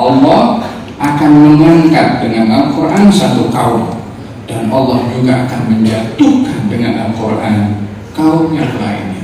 Allah akan mengangkat dengan Al-Quran satu kaum, dan Allah juga akan menjatuhkan dengan Al-Quran kaum yang lainnya.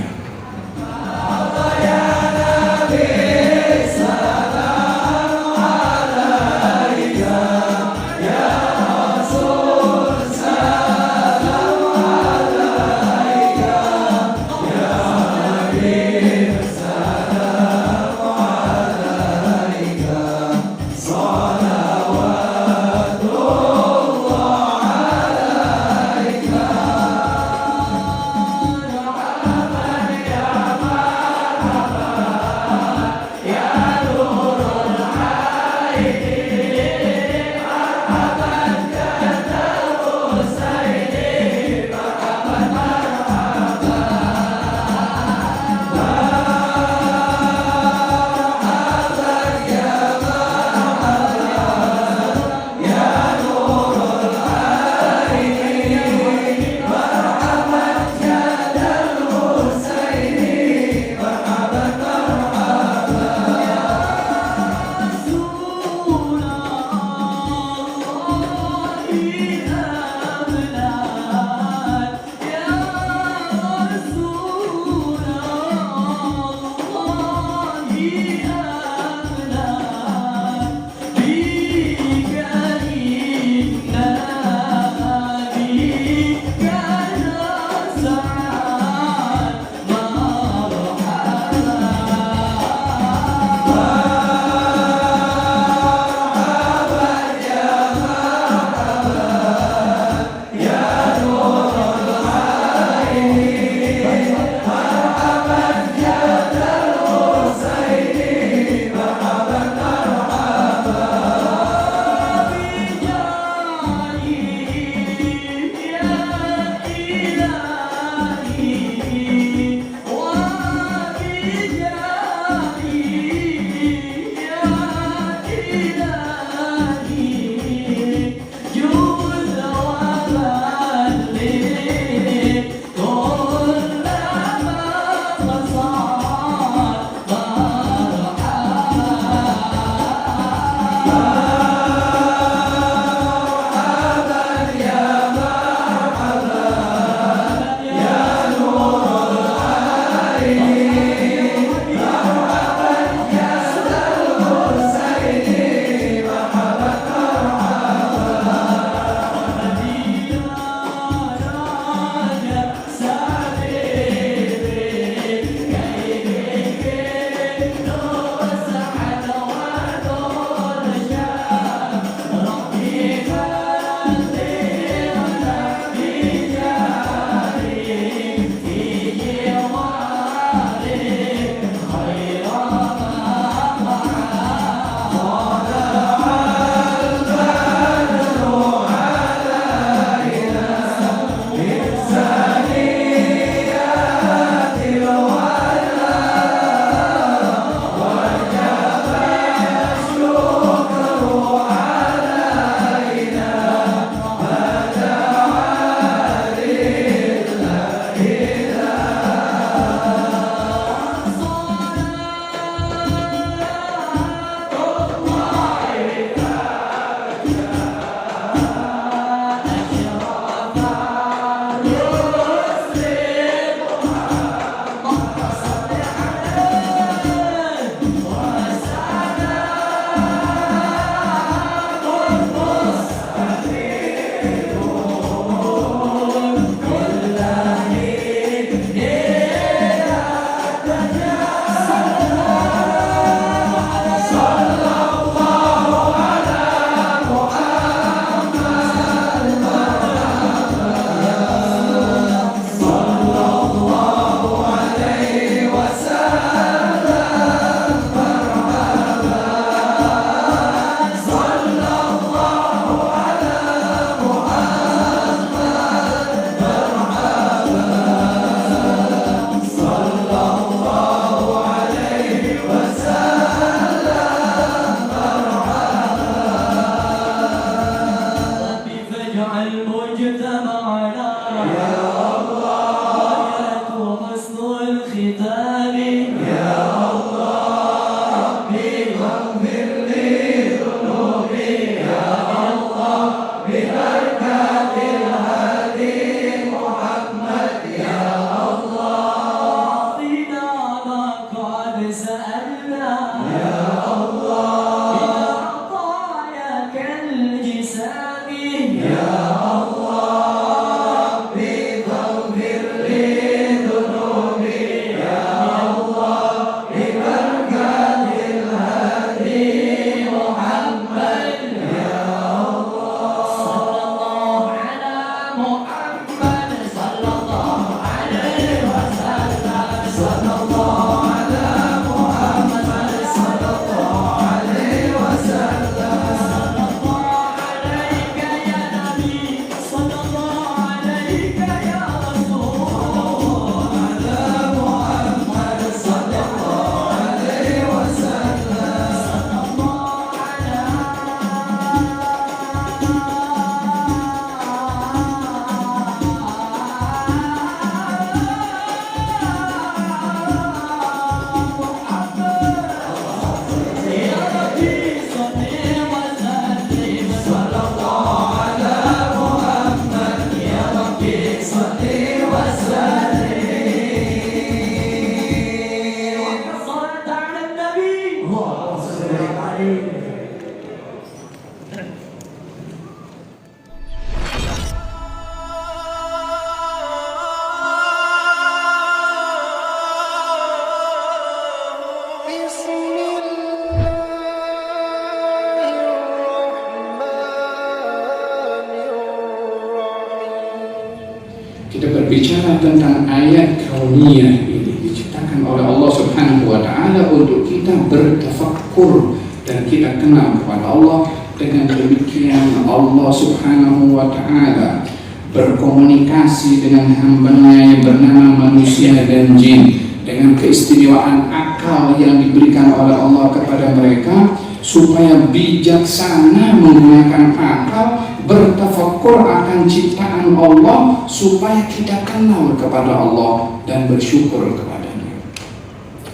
Kita berbicara tentang ayat kauniyah ini diciptakan oleh Allah Subhanahu wa Ta'ala untuk kita bertafakkur dan kita kenal kepada Allah. Dengan demikian Allah Subhanahu wa Ta'ala berkomunikasi dengan hamba-Nya yang bernama manusia dan jin dengan keistimewaan akal yang diberikan oleh Allah kepada mereka supaya bijaksana menggunakan akal, bertafakkur akan ciptaan Allah supaya kita kenal kepada Allah dan bersyukur kepadanya.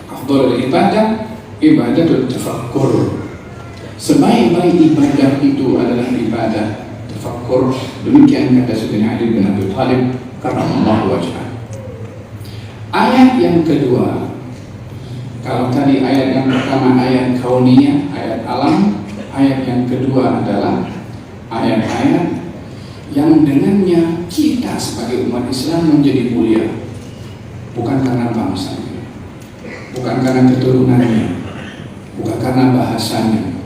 Afdhalul ibadah ibadatul tafakkur. Sebaik-baik ibadah itu adalah ibadah tafakkur. Demikian kata Sayyidina Ali bin Abi Thalib karramallahu wajhah. Ayat yang kedua, kalau tadi ayat yang pertama ayat kauniyah, ayat alam, ayat yang kedua adalah ayat-ayat yang dengannya kita sebagai umat Islam menjadi mulia, bukan karena bangsanya, bukan karena keturunannya, bukan karena bahasanya,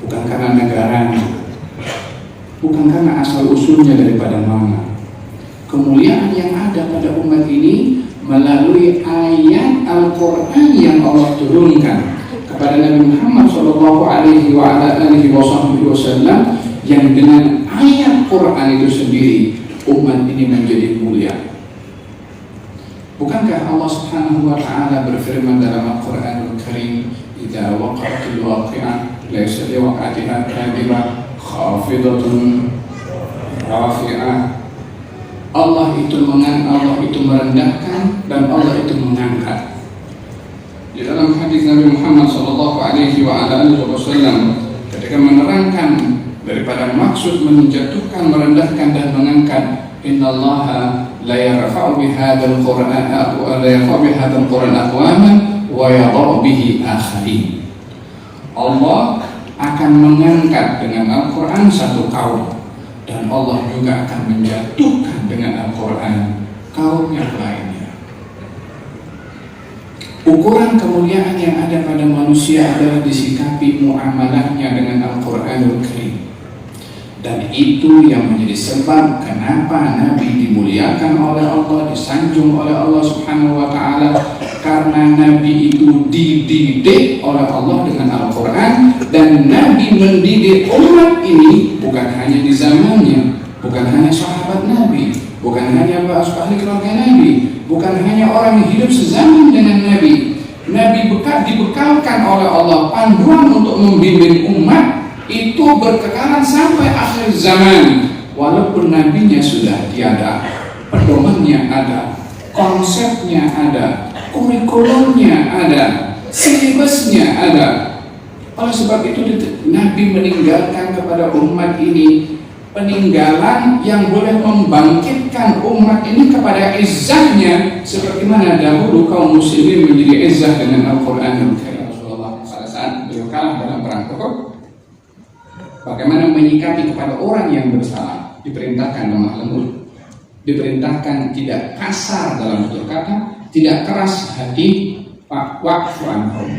bukan karena negaranya, bukan karena asal usulnya daripada mana. Kemuliaan yang ada pada umat ini melalui ayat Al-Quran yang Allah turunkan kepada Nabi Muhammad SAW, yang dengan ayat Quran itu sendiri umat ini menjadi mulia. Bukankah Allah Subhanahu wa Ta'ala berfirman dalam Al-Quranul Karim, "Idza waqa'atil waqi'ah laysa liwaqa'atiha kadhibah khafidatun rafi'ah." Allah itu merendahkan dan Allah itu mengangkat. Di dalam hadis Nabi Muhammad SAW ketika menerangkan daripada maksud menjatuhkan, merendahkan dan mengangkat, innallaha la yarfa'u bihadzal Qur'an aqwaman wa yadh'u bihi akharin. Allah akan mengangkat dengan Al-Quran satu kaum, dan Allah juga akan menjatuhkan dengan Al-Quran kaum yang lainnya. Ukuran kemuliaan yang ada pada manusia adalah disikapi muamalahnya dengan Al-Quranul Karim. Dan itu yang menjadi sebab kenapa Nabi dimuliakan oleh Allah, disanjung oleh Allah Subhanahu wa Ta'ala, karena Nabi itu dididik oleh Allah dengan Al-Quran. Dan Nabi mendidik umat ini bukan hanya di zamannya, bukan hanya sahabat Nabi, bukan hanya ahli keluarga Nabi, bukan hanya orang yang hidup sezaman dengan Nabi. Nabi dibekalkan oleh Allah panduan untuk membimbing umat itu berkekalan sampai akhir zaman. Walaupun nabinya sudah tiada, pedomannya ada, konsepnya ada, kurikulumnya ada, silabusnya ada. Oleh sebab itu Nabi meninggalkan kepada umat ini peninggalan yang boleh membangkitkan umat ini kepada izzahnya, seperti mana dahulu kaum muslimin menjadi izzah dengan Al-Quran. Rasulullah pada saat beliau kalah dalam perang Uhud, bagaimana menyikapi kepada orang yang bersalah, diperintahkan lemah lembut, diperintahkan tidak kasar dalam tutur kata, tidak keras hati, wa'fu anhum,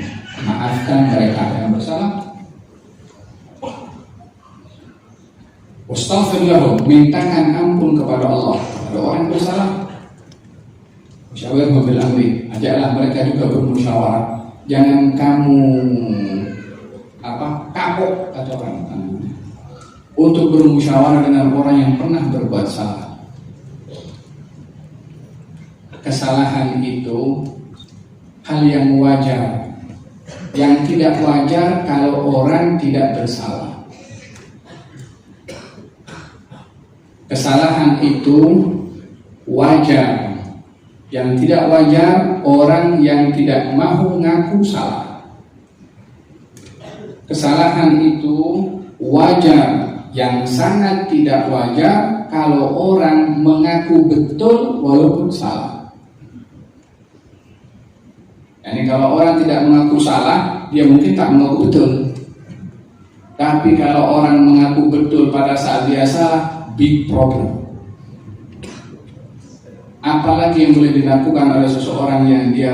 maafkan mereka yang bersalah. Wastaghfir lahum, mintakan ampun kepada Allah kepada orang yang bersalah. Musyawirhum bil amri, ajaklah mereka juga bermusyawarah. Jangan kamu kapok kata orang untuk bermusyawarah dengan orang yang pernah berbuat salah. Kesalahan itu hal yang wajar. Yang tidak wajar kalau orang tidak bersalah. Kesalahan itu wajar. Yang tidak wajar orang yang tidak mau ngaku salah. Kesalahan itu wajar. Yang sangat tidak wajar kalau orang mengaku betul walaupun salah. Yani kalau orang tidak mengaku salah, dia mungkin tak mengaku betul. Tapi kalau orang mengaku betul pada saat dia salah, big problem. Apalagi yang boleh dilakukan oleh seseorang yang dia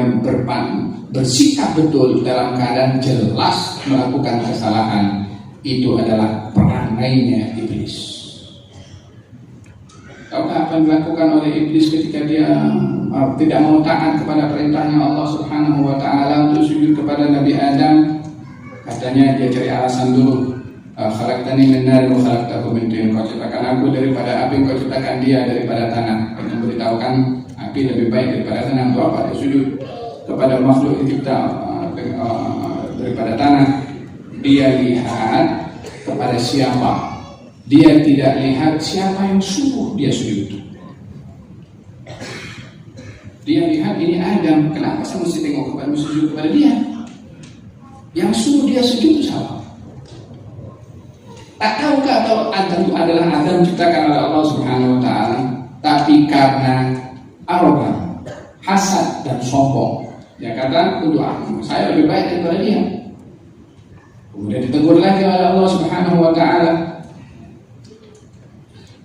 bersikap betul dalam keadaan jelas melakukan kesalahan, itu adalah perangainya iblis. Tahukah apa yang dilakukan oleh iblis ketika dia tidak mau taat kepada perintahnya Allah Subhanahu wa Ta'ala untuk sujud kepada Nabi Adam? Katanya dia cari alasan dulu. Khalaqtani min nar wa khalaqtahu min tin. Kau ciptakan aku daripada api, kau ciptakan dia daripada tanah. Kau memberitahukan api lebih baik daripada tanah. Untuk apa? Dia sujud kepada makhluk dicipta daripada tanah. Dia lihat kepada siapa. Dia tidak lihat siapa yang suruh dia sujud. Dia lihat ini Adam. Kenapa saya mesti tengok kepada sujud kepada dia? Yang suruh dia sujud itu siapa? Tak tahukah atau Adam itu adalah Adam diciptakan oleh Allah Subhanahu wa Ta'ala, tapi karena arogan, hasad dan sombong, dia kata untuk saya lebih baik daripada dia. Kemudian ditegur lagi oleh Allah Subhanahu wa Ta'ala.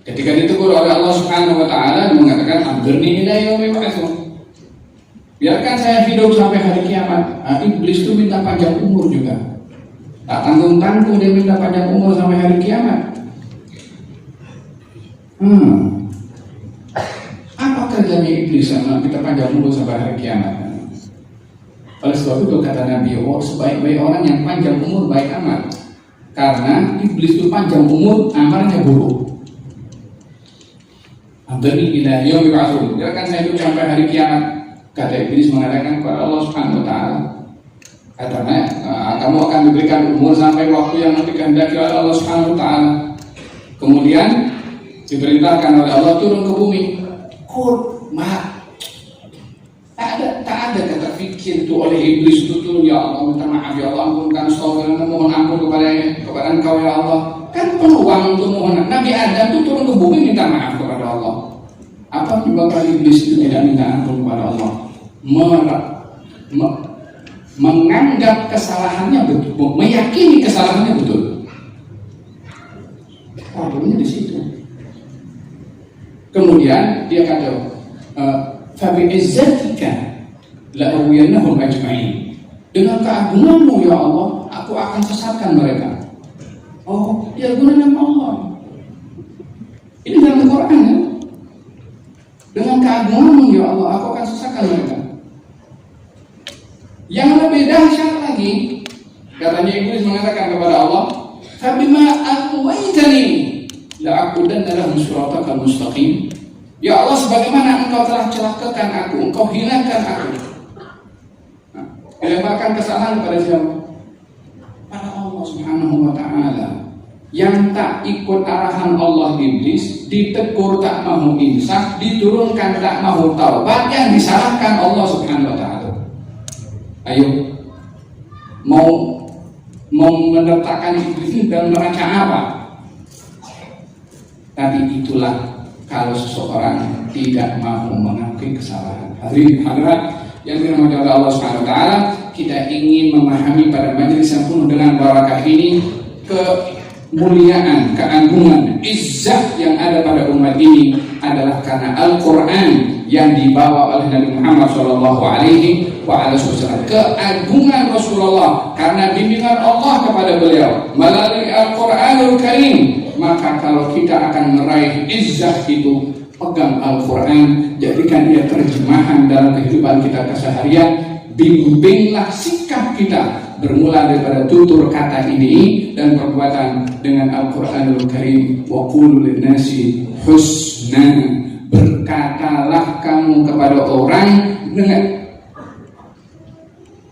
Ketika ditegur oleh Allah Subhanahu wa Ta'ala, dia mengatakan ambirni ila yaumil ba'ts. Biarkan saya hidup sampai hari kiamat. Iblis itu minta panjang umur juga. Tak tanggung-tanggung dia minta panjang umur sampai hari kiamat. Apa kerjanya iblis sama kita panjang umur sampai hari kiamat? Oleh sebab itu kata Nabi, sebaik-baik orang yang panjang umur baik amat. Karena iblis itu panjang umur, amalnya buruk. Ambirni ila yaumil ba'ts. Biarkan saya hidup sampai hari kiamat. Kata iblis mengatakan kepada Allah Subhanahu wa Ta'ala, katanya kamu akan diberikan umur sampai waktu yang nanti kehendaki oleh Allah Subhanahu wa Ta'ala. Kemudian diperintahkan oleh Allah turun ke bumi. Tak ada kata fikir itu oleh iblis itu turun, ya Allah minta maaf ya Allah, ampunkan, astagfirullah, mohon ampun kepada Engkau ya Allah. Kan peluang untuk mohon. Nabi Adam itu turun ke bumi minta maaf kepada Allah. Apa menyebabkan iblis itu tidak minta ampun kepada Allah? Menganggap kesalahannya betul, meyakini kesalahannya betul. Problemnya di situ. Kemudian dia kata, "Fa bi izzatika la uwiyannahum ajma'in." Dengan keagunganmu ya Allah, aku akan sesatkan mereka. Oh, ya gunakan Allah. Ini dalam Al-Quran ya. Dengan keagunganmu ya Allah, aku akan sesatkan mereka. Yang lebih dahsyat lagi, katanya iblis mengatakan kepada Allah, "Fabima aghwaytani la'aqudanna lahum siratakal mustaqim." Ya Allah, sebagaimana Engkau telah celakakan aku, Engkau hinakan aku. Dilemparkan kesalahan kepada siapa? Pada Allah Subhanahu wa Ta'ala. Yang tak ikut arahan Allah, iblis, ditegur tak mau insaf, diturunkan tak mau taubat, yang disalahkan Allah Subhanahu wa Ta'ala. Ayo, mau meletakkan iblis dalam neraca apa? Tapi itulah kalau seseorang tidak mau mengakui kesalahan. Hadirin hadirat yang dirahmati oleh Allah Subhanahu wa taala, kita ingin memahami pada majelis yang penuh dengan barakah ini kemuliaan, keagungan, izzat yang ada pada umat ini adalah karena Al-Quran yang dibawa oleh Nabi Muhammad SAW. Keagungan Rasulullah karena bimbingan Allah kepada beliau melalui Al-Quranul Karim. Maka kalau kita akan meraih izzat itu, pegang Al-Quran, jadikan dia terjemahan dalam kehidupan kita keseharian. Bimbinglah sikap kita bermula daripada tutur kata ini dan perbuatan dengan Al-Quranul Karim. Wa qulu linnasi husna, berkatalah kamu kepada orang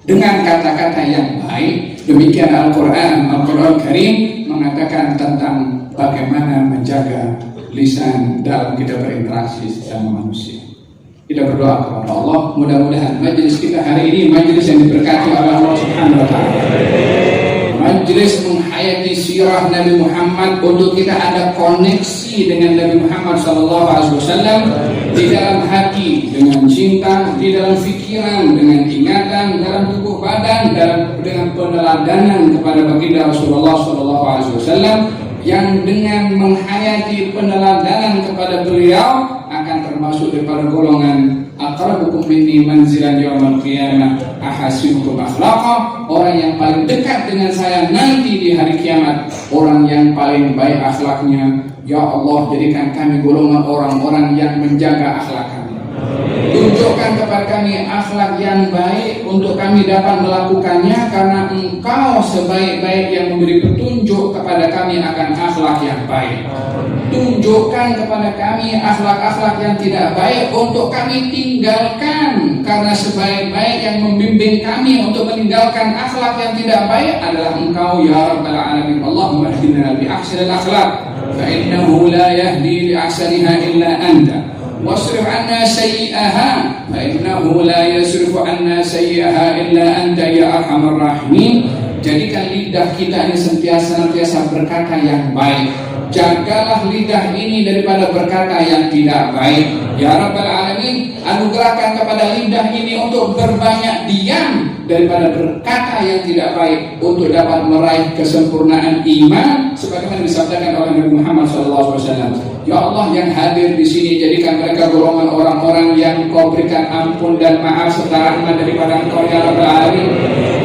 dengan kata-kata yang baik. Demikian Al-Quranul Karim mengatakan tentang bagaimana menjaga lisan dalam kita berinteraksi sesama manusia. Kita berdoa kepada Allah, mudah-mudahan majelis kita hari ini majelis yang diberkati oleh Allah Subhanahu wa taala. Majelis menghayati sirah Nabi Muhammad untuk kita ada koneksi dengan Nabi Muhammad SAW di dalam hati dengan cinta, di dalam pikiran dengan ingatan, dalam tubuh badan, dengan peneladanan kepada baginda Rasulullah SAW, yang dengan menghayati peneladanan kepada beliau akan termasuk daripada golongan aqrabukum minni manzilan yaumil qiyamah ahasibukum akhlaqa, orang yang paling dekat dengan saya nanti di hari kiamat, orang yang paling baik akhlaknya. Ya Allah, jadikan kami golongan orang-orang yang menjaga akhlak kami. Tunjukkan kepada kami akhlak yang baik untuk kami dapat melakukannya, karena Engkau sebaik-baik yang memberi petunjuk kepada kami akan akhlak yang baik. Tunjukkan kepada kami akhlak-akhlak yang tidak baik untuk kami tinggalkan, karena sebaik-baik yang membimbing kami untuk meninggalkan akhlak yang tidak baik adalah Engkau ya Rabbal Alamin. Allahumma hdina bi ahsanil akhlaq fa innahu la yahdi li ahsaniha illa anta. واصرف عنا سيئها فإنه لا يصرف عنا سيئها إلا أنت يا أرحم الراحمين. Jadikan lidah kita ini senantiasa berkata yang baik. Jagalah lidah ini daripada berkata yang tidak baik. Ya Rabbal Alamin, anugerahkan kepada lidah ini untuk berbanyak diam daripada berkata yang tidak baik, untuk dapat meraih kesempurnaan iman sebagaimana disabdakan oleh Nabi Muhammad SAW. Ya Allah yang hadir di sini, jadikan mereka golongan orang-orang yang Kau berikan ampun dan maaf serta rahmat daripada Engkau ya Rabbal Alamin.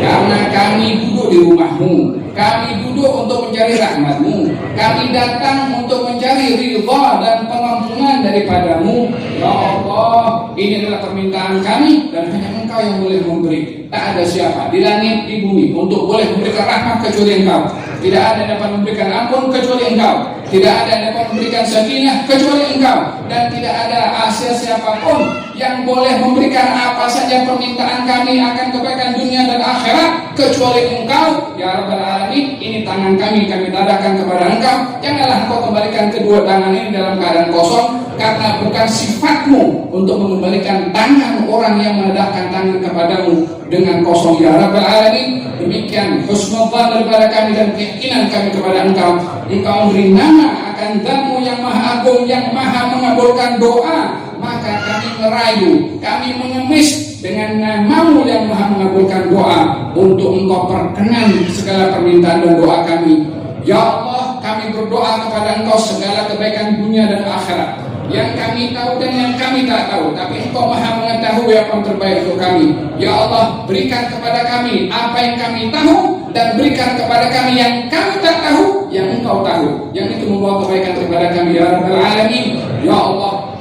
Karena kami duduk di rumah-Mu, kami duduk untuk mencari rahmat-Mu, kami datang untuk mencari ridha dan pengampunan daripada-Mu. Ya Allah, ini adalah permintaan kami dan hanya Engkau yang boleh memberi. Tak ada siapa di langit di bumi untuk boleh memberikan rahmat kecuali Engkau. Tidak ada yang dapat memberikan ampun kecuali Engkau. Tidak ada yang dapat memberikan sakinah kecuali Engkau. Dan tidak ada siapapun yang boleh memberikan apa saja permintaan kami akan kebaikan dunia dan akhirat kecuali Engkau ya Rabbal Alamin. Ini tangan kami tadahkan kepada Engkau. Janganlah Engkau kembalikan kedua tangan ini dalam keadaan kosong, karena bukan sifatmu untuk mengembalikan tangan orang yang menadahkan tangan kepadamu dengan kosong ya Rabbal Alamin. Demikian husnuzan daripada kami dan keyakinan kami kepada Engkau. Engkau beri nama akan Zat-Mu yang maha agung, yang maha mengabulkan doa. Maka kami merayu, kami mengemis dengan nama-Mu yang maha mengabulkan doa, untuk Engkau perkenan segala permintaan dan doa kami. Ya Allah, kami berdoa kepada Engkau segala kebaikan dunia dan akhirat, yang kami tahu dan yang kami tak tahu, tapi Engkau maha mengetahui apa yang terbaik untuk kami. Ya Allah, berikan kepada kami apa yang kami tahu, dan berikan kepada kami yang kami tak tahu, yang Engkau tahu, yang itu membawa kebaikan kepada kami ya Rabbal Alamin. Ya Allah,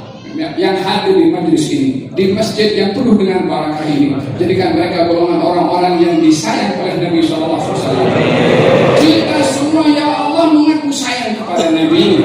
yang hadir di majelis ini, di masjid yang penuh dengan barakah ini, jadikan mereka golongan orang-orang yang disayang oleh Nabi SAW. Kita semua ya Allah mengaku sayang kepada Nabi.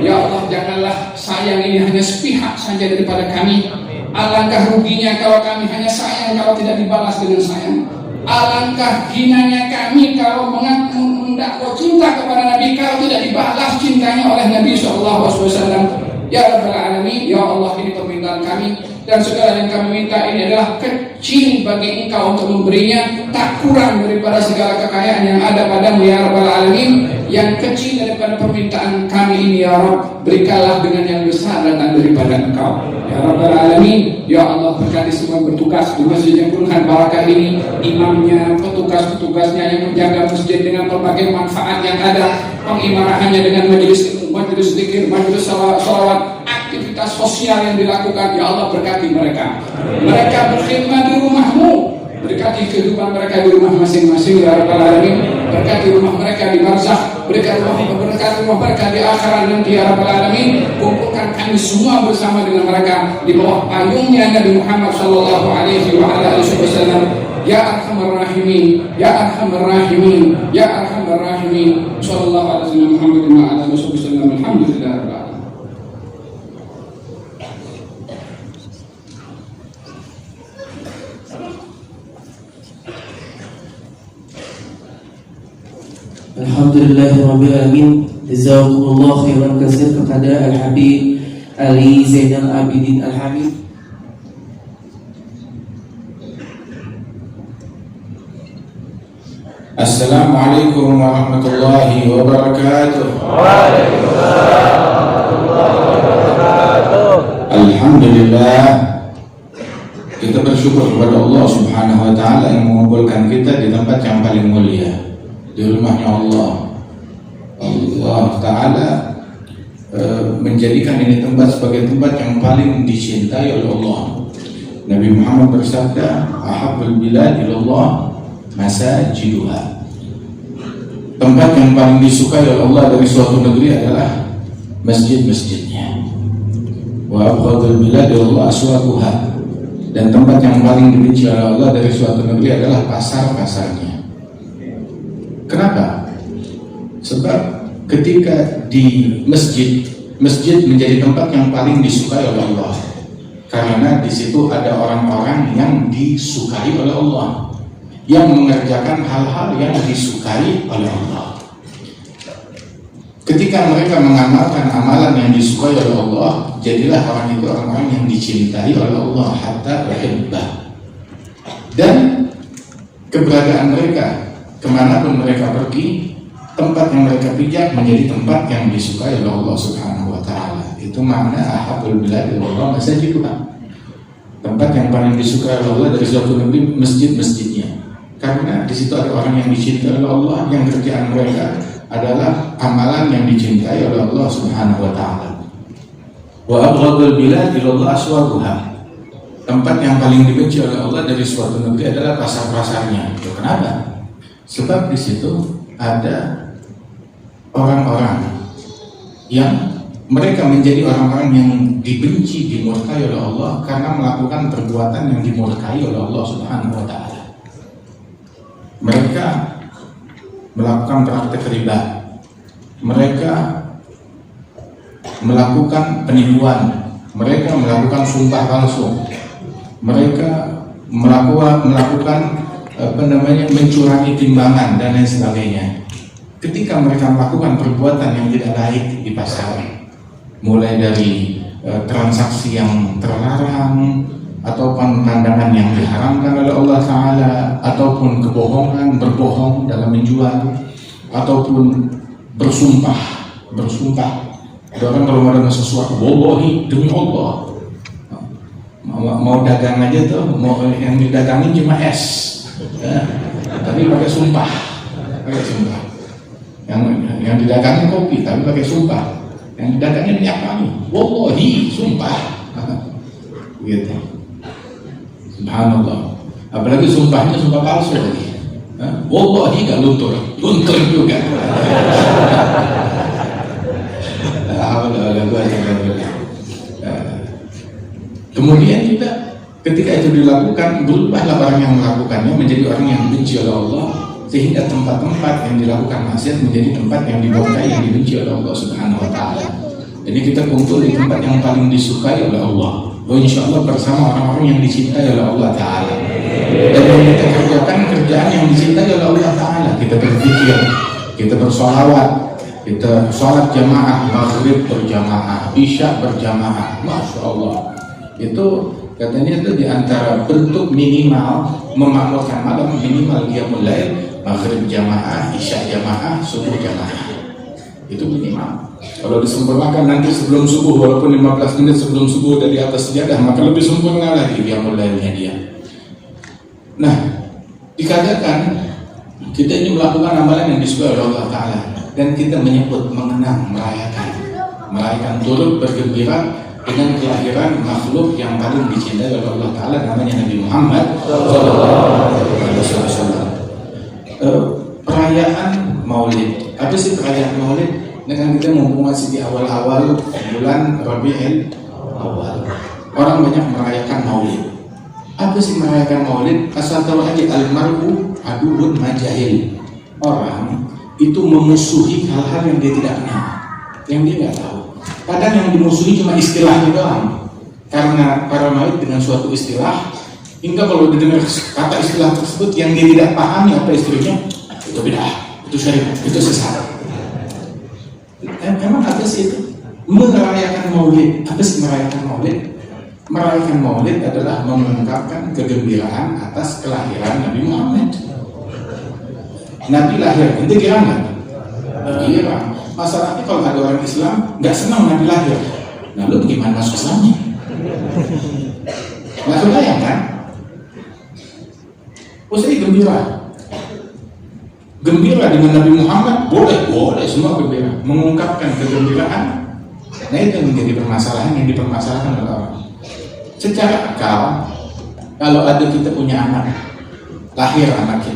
Ya Allah, janganlah sayang ini hanya sepihak saja daripada kami. Alangkah ruginya kalau kami hanya sayang kalau tidak dibalas dengan sayang. Alangkah hinanya kami kalau mendakwa cinta kepada Nabi kalau tidak dibalas cintanya oleh Nabi SAW. Ya Rabbal Alamin, ya Allah, ini permintaan kami. dan segala yang kami minta ini adalah kecil bagi Engkau untuk memberinya, tak kurang daripada segala kekayaan yang ada padamu ya Rabbal Alamin. Yang kecil daripada permintaan kami ini ya Rabb, berikanlah dengan yang besar datang daripada Engkau ya Rabbal Alamin. Ya Allah, berkati semua yang bertugas di masjid yang penuhan barakah ini, imamnya, petugas-petugasnya yang menjaga masjid dengan berbagai manfaat yang ada, pengimarahannya dengan majelis zikir, majelis salawat, aktivitas sosial yang dilakukan. Ya Allah, berkati mereka. Mereka berkhidmat di rumah-Mu, berkati kehidupan mereka di rumah masing-masing ya Rabbal Alamin. Berkati rumah mereka di barzakh, berkati rumah mereka di akhirat nanti ya Rabbal Alamin. Kumpulkan kami semua bersama dengan mereka di bawah payungnya Nabi Muhammad sallallahu alaihi wasallam. Ya Arhamar Rahimin, Ya Arhamar Rahimin, Ya Arhamar Rahimin. Sallallahu alaihi Muhammad wa ala alihi wasallam. Alhamdulillah rabbil alamin. Alhamdulillahirabbil alamin. Jazakumullah khairan katsir kepada Al-Habib Ali Zainal Abidin Al-Hamid. Assalamualaikum warahmatullahi wabarakatuh. Waalaikumsalam warahmatullahi wabarakatuh. Alhamdulillah, kita bersyukur kepada Allah Subhanahu wa taala yang mengumpulkan kita di tempat yang paling mulia, di rumahnya Allah. Allah taala menjadikan ini tempat sebagai tempat yang paling dicintai oleh Allah. Nabi Muhammad bersabda, "Ahabbul bilad ilallah masajiduha." Tempat yang paling disukai oleh Allah dari suatu negeri adalah masjid-masjidnya. Wa abghadul bilad ilallah aswaquha. Dan tempat yang paling dibenci oleh Allah dari suatu negeri adalah pasar-pasarnya. Kenapa? Sebab ketika di masjid menjadi tempat yang paling disukai oleh Allah, karena di situ ada orang-orang yang disukai oleh Allah, yang mengerjakan hal-hal yang disukai oleh Allah. Ketika mereka mengamalkan amalan yang disukai oleh Allah, jadilah orang itu orang-orang yang dicintai oleh Allah, hatta uhibbah. Dan keberadaan mereka, kemanapun mereka pergi, tempat yang mereka pijak menjadi tempat yang disukai oleh Allah Subhanahu wa taala. Itu makna ahabbul bilad ilallah masajiduha. Tempat yang paling disukai oleh Allah dari suatu negeri, masjid-masjidnya. Karena di situ ada orang yang dicintai oleh Allah, yang kerjaan mereka adalah amalan yang dicintai oleh Allah Subhanahu wa taala. Wa abghadul bilad ilallah aswaquha. Tempat yang paling dibenci oleh Allah dari suatu negeri adalah pasar-pasarnya. Kenapa? Sebab di situ ada orang-orang yang mereka menjadi orang-orang yang dibenci, dimurkai oleh Allah karena melakukan perbuatan yang dimurkai oleh Allah Subhanahu wa taala. Mereka melakukan praktek riba, mereka melakukan penipuan, mereka melakukan sumpah palsu, mereka melakukan mencurangi timbangan dan lain sebagainya. Ketika mereka melakukan perbuatan yang tidak baik di pasar, mulai dari transaksi yang terlarang, ataupun pandangan yang diharamkan oleh Allah Ta'ala, ataupun kebohongan, berbohong dalam menjual, ataupun bersumpah. Ada orang kalau ada sesuatu, wallahi, demi Allah, mau dagang aja tuh, mau yang didagangin cuma es, tapi pakai sumpah. Yang didagangin kopi, tapi pakai sumpah. Yang didagangin minyak wangi, wallahi, sumpah. Gitu. Subhanallah. Apalagi sumpahnya sumpah palsu lagi. Wallahi gak luntur juga. Kemudian juga ketika itu dilakukan, berubahlah orang yang melakukannya menjadi orang yang dibenci oleh Allah, sehingga tempat-tempat yang dilakukan maksiat menjadi tempat yang dimurkai, yang dibenci oleh Allah Subhanahu wa taala. Jadi kita kumpul di tempat yang paling disukai oleh Allah. Insya Allah bersama orang-orang yang dicintai oleh Allah Ta'ala. Dan yang kita kerjakan kerjaan yang dicintai oleh Allah Ta'ala. Kita berzikir, kita bersolawat, kita sholat jamaah, maghrib berjamaah, isya berjamaah. Masya Allah. Itu Katanya itu diantara bentuk minimal memakmurkan malam, minimal dia mulai maghrib jamaah, isya jamaah, subuh jamaah. Itu minimal. Kalau disempurnakan nanti sebelum subuh, walaupun 15 menit sebelum subuh udah di atas sejadah, maka lebih sempurna lagi dia mulainya dia. Nah, dikatakan kita ini melakukan amalan yang disukai oleh Allah Ta'ala, dan kita menyebut, mengenang, merayakan turut bergembira dengan kelahiran makhluk yang paling dicintai oleh Allah Ta'ala, namanya Nabi Muhammad SAW. Perayaan Maulid, apa sih perayaan Maulid? Dengan kita mumpung masih di awal-awal bulan Rabiul Awal, orang banyak merayakan Maulid. Apa sih merayakan Maulid? Asal tahu aja, almar'u aduun majahil. Orang itu memusuhi hal-hal yang dia tidak kenal, yang dia nggak tahu. Kadang yang dimusuhi cuma istilahnya doang, karena para maulid dengan suatu istilah, hingga kalau didengar kata istilah tersebut yang dia tidak pahami apa istilahnya, itu bid'ah, itu syirik, itu sesat. Emang apa sih itu? Merayakan Maulid. Apa sih merayakan Maulid? Merayakan Maulid adalah mengungkapkan kegembiraan atas kelahiran Nabi Muhammad. Nabi lahir, itu kira nggak? Gembira. Masalahnya kalau ada orang Islam nggak senang Nabi lahir, nah lu bagaimana masuk Islamnya? Nggak kebayang kan? Saya gembira dengan Nabi Muhammad, boleh semua gembira, mengungkapkan kegembiraan. Nah itu yang menjadi permasalahan yang dipermasalahkan oleh orang. Secara akal, kalau ada kita punya anak, lahir anak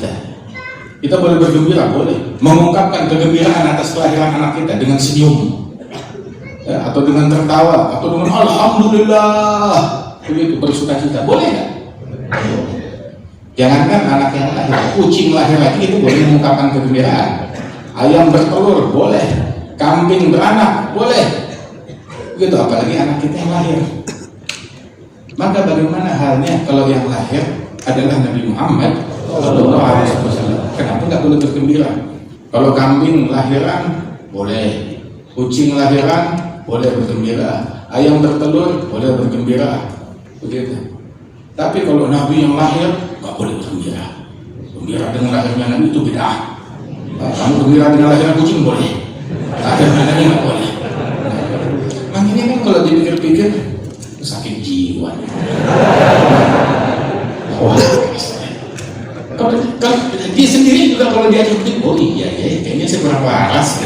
kita boleh bergembira, boleh mengungkapkan kegembiraan atas kelahiran anak kita dengan senyum, ya, atau dengan tertawa, atau dengan alhamdulillah, begitu bersukacita, boleh nggak? Jangankan anak yang lahir, kucing lahir lagi itu boleh mengungkapkan kegembiraan. Ayam bertelur boleh, kambing beranak boleh, begitu, apalagi anak kita yang lahir. Maka bagaimana halnya kalau yang lahir adalah Nabi Muhammad SAW? Kenapa nggak boleh bergembira? Kalau kambing lahiran boleh, kucing lahiran boleh bergembira, ayam bertelur boleh bergembira, begitu. Tapi kalau Nabi yang lahir nggak boleh bergembira. Gembira dengan lahirnya Nabi itu bid'ah. Kamu gembira dengan lahirnya kucing boleh, lahirnya Nabi nggak boleh. Makanya kan kalau dipikir-pikir sakit jiwa. Wah, kalau dia sendiri juga kalau dia cuti, oh iya kayaknya saya kurang waras.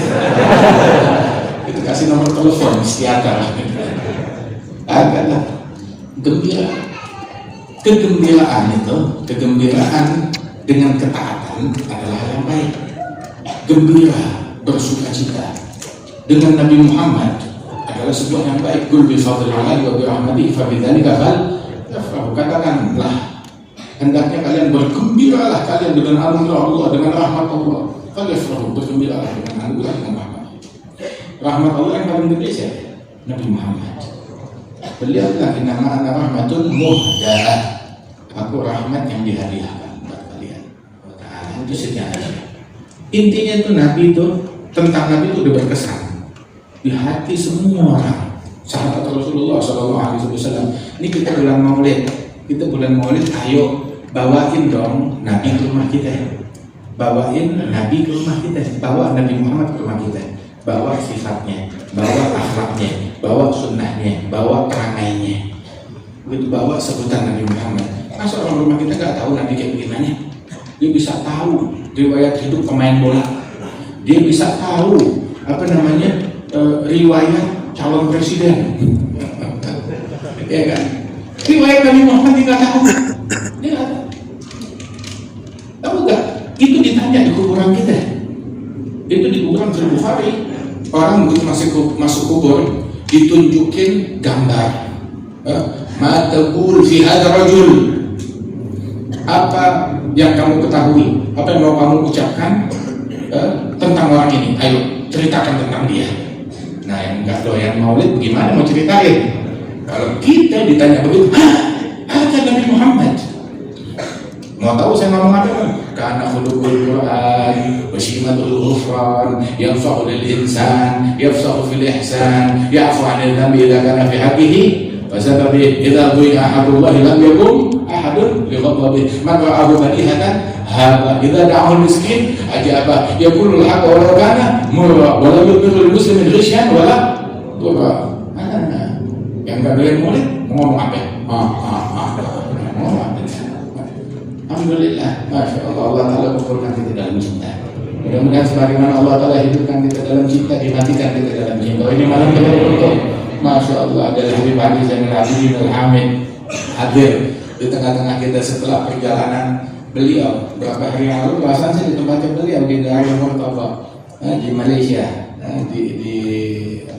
Itu kasih nomor telepon istiadat lah. Agaklah gembira. Kegembiraan itu, kegembiraan dengan ketaatan adalah hal yang baik. Gembira, bersukacita dengan Nabi Muhammad adalah sebuah yang baik. Qul bi fadlillahi wa bi rahmatihi fa bidzalika falyafrahu. Katakanlah, hendaknya kalian bergembiralah kalian dengan anugerah Allah, dengan rahmat Allah. Falyafrahu, bergembiralah dengan anugerah dan rahmat. Rahmat Allah yang paling gede siapa? Nabi Muhammad. Beliau bilang, innama ana rahmatun muhdaah. Aku rahmat yang dihadiahkan buat kalian. Itu sejarah. Intinya itu Nabi itu, tentang Nabi itu udah berkesan di hati semua orang. Sahabat Rasulullah SAW. Ini kita bulan Maulid, ayo bawain dong Nabi ke rumah kita. Bawain Nabi ke rumah kita. Bawa Nabi Muhammad ke rumah kita. Bawa sifatnya, bawa akhlaknya, bawa sunnahnya, bawa perangainya. Begitu bawa sebutan Nabi Muhammad. Masa orang rumah kita nggak tahu Nabi kayak gimana? Dia bisa tahu riwayat hidup pemain bola. Dia bisa tahu riwayat calon presiden. Ya kan? Riwayat Nabi Muhammad dia nggak tahu. Dia nggak tahu. Tahu nggak? Itu ditanya di kuburan kita. Itu di kuburan Bukhari. Orang masuk kubur ditunjukin gambar. Ma taqul fi hadzal rajul. Apa yang kamu ketahui? Apa yang mau kamu ucapkan tentang orang ini? Ayo ceritakan tentang dia. Nah, yang nggak doyan Maulid bagaimana mau ceritain? Kalau kita ditanya begitu, ada Nabi Muhammad. Mau tahu saya ngomong apa? Karena khuluqul Quran, wasyimatul ghufran, yanfa'u lil insan, yafsahu fil ihsan, ya'fu 'anil dhanbi idza kana fi haqqihi Fasababi idza du'a ahadullah lam yakum ahadun lighadabi man ra'ahu badihatan haba idza da'ahu miskin ajaba yaqulu al-haqqa walau kana murra wa la yudhillu muslimin ghishyan wala dhurra. Yang enggak boleh murid ngomong apa? Ngomong apa? Alhamdulillah, masya Allah, Allah Ta'ala kumpulkan kita dalam cinta. Mudah-mudahan sebagaimana Allah Ta'ala hidupkan kita dalam cinta, dimatikan kita dalam cinta. Ini malam kita beruntung, masya Allah, ada Habib Ali Zainal Abidin Al-Hamid hadir di tengah-tengah kita setelah perjalanan beliau beberapa hari yang lalu. Perasaan saya di tempatnya beliau di daerah Murtabba di Malaysia, di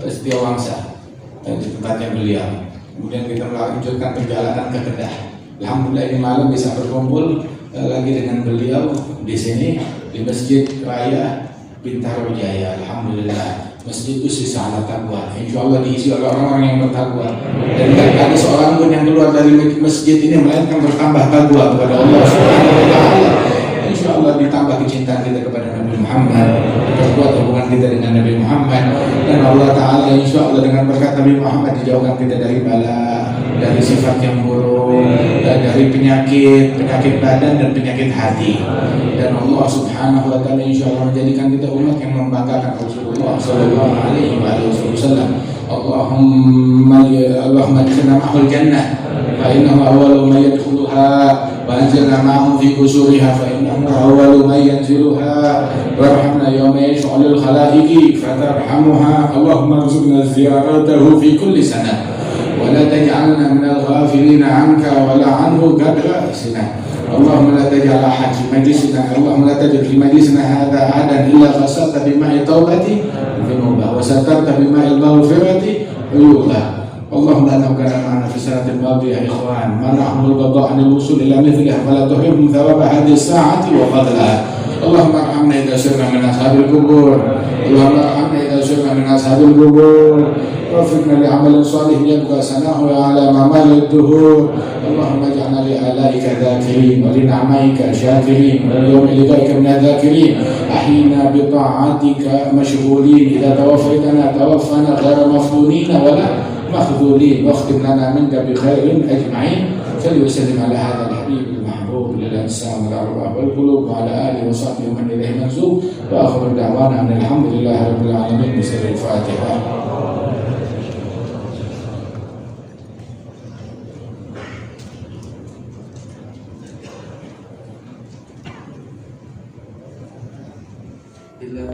Setiawangsa, di tempatnya beliau. Kemudian kita melanjutkan perjalanan ke Kedah. Alhamdulillah ini malam bisa berkumpul lagi dengan beliau di sini di Masjid Raya Bintaro Jaya. Alhamdulillah, masjid itu sisa ala taqwa. Insya Allah diisi oleh orang-orang yang bertakwa. Dan tidak ada seorang pun yang keluar dari masjid ini melainkan bertambah takwa kepada Allah Subhanahu wa Ta'ala. Insya Allah ditambah kecintaan kita kepada Nabi Muhammad, diperkuat hubungan kita dengan Nabi Muhammad, dan Allah Ta'ala insya Allah dengan berkat Nabi Muhammad dijauhkan kita dari bala, dari sifat yang buruk, dari penyakit badan dan penyakit hati. Dan Allah Subhanahu wa Ta'ala insya Allah menjadikan kita umat yang membanggakan Rasulullah sallallahu alaihi wasallam. Allahumma adkhilna ma'al jannah fa innahu awwalu man yadkhuluha wa anzilna ma'ahum fi qusuriha fa innahu awwalu man yanziluha warhamna yawma yash'alul khalaiqi fatarhamuha. Allahumma arzuqna ziyaratahu fi kulli sana ولا تجعلنا من الغافلين عنك ولا عنه قدر سنة. اللهم لا تجعل أحد في مجلسنا اللهم لا تجعل في مجلسنا هذا أحدا إلا غسلت بماء توبتي ذنوبه وسترت بماء المغفرة عيوبه. اللهم أنه كان معنا في السنة الماضية يا إخوان منعهم القضاء عن الوصول إلى مثلها فلا تحرمهم ثواب هذه الساعة وفضلها. اللهم ارحمنا إذا سرنا من أصحاب القبور. اللهم ارحمنا إذا سرنا من أصحاب القبور. وفقنا لعمل صالح يبقى سناه على ممال الدهور. اللهم اجعلنا لآلائك ذاكرين ولنعمائك شاكرين واليوم لقائك من الذاكرين. أحينا بطاعتك مشغولين. إذا توفيتنا توفنا غير مفتونين ولا مخذولين. واختم لنا منك بخير أجمعين. صل وسلم على هذا الحبيب المحبوب للأجسام والأرواح والقلوب وعلى آله وصحبه ومن إليه منسوب. وآخر دعوانا أن الحمد لله رب العالمين. بسر الفاتحة. Bila